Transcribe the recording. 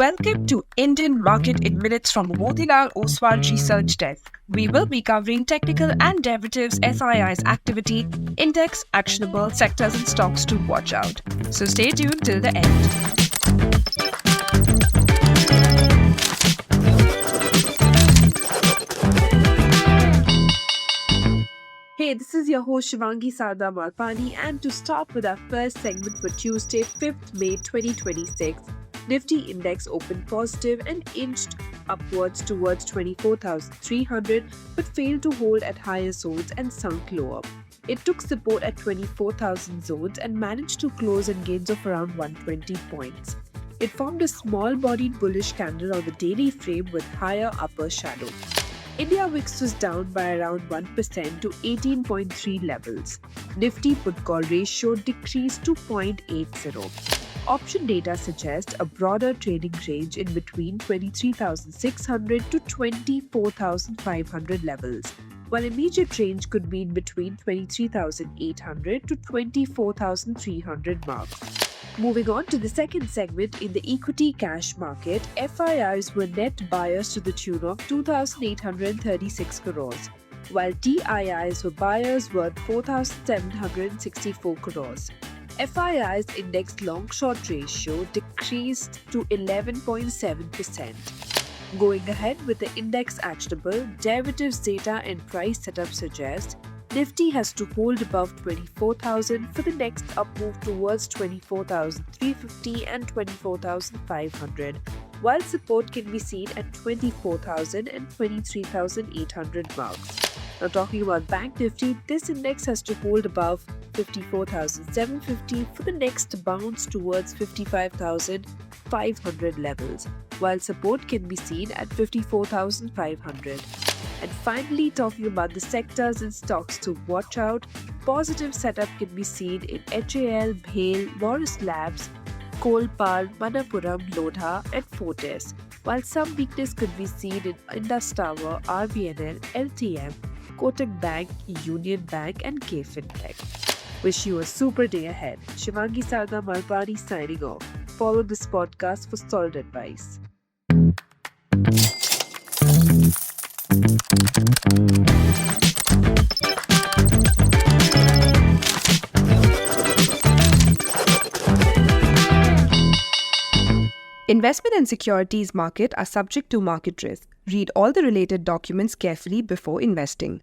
Welcome to Indian Market in Minutes from Motilal Oswal Research Desk. We will be covering technical and derivatives SII's activity, index, actionable sectors and stocks to watch out. So stay tuned till the end. Hey, this is your host Shivangi Sarda Malpani, and to start with our first segment for Tuesday, 5th May 2026, Nifty index opened positive and inched upwards towards 24,300 but failed to hold at higher zones and sunk lower. It took support at 24,000 zones and managed to close in gains of around 120 points. It formed a small-bodied bullish candle on the daily frame with higher upper shadow. India VIX was down by around 1% to 18.3 levels. Nifty put-call ratio decreased to 0.80. Option data suggests a broader trading range in between 23,600 to 24,500 levels, while immediate range could be in between 23,800 to 24,300 marks. Moving on to the second segment, in the equity cash market, FIIs were net buyers to the tune of 2,836 crores, while TIIs were buyers worth 4,764 crores. FII's index long-short ratio decreased to 11.7%. Going ahead with the index actionable, derivatives data and price setup suggest Nifty has to hold above 24,000 for the next up move towards 24,350 and 24,500, while support can be seen at 24,000 and 23,800 marks. Now talking about Bank Nifty, this index has to hold above 54,750 for the next bounce towards 55,500 levels, while support can be seen at 54,500. And finally, talking about the sectors and stocks to watch out, positive setup can be seen in HAL, BHEL, Laurus Labs, Kolpal, Manappuram, Lodha and Fortis, while some weakness could be seen in Indus Tower, RVNL, LTM, Kotak Bank, Union Bank and KFintech. Wish you a super day ahead. Shivangi Sarda Malpani signing off. Follow this podcast for solid advice. Investment and securities market are subject to market risk. Read all the related documents carefully before investing.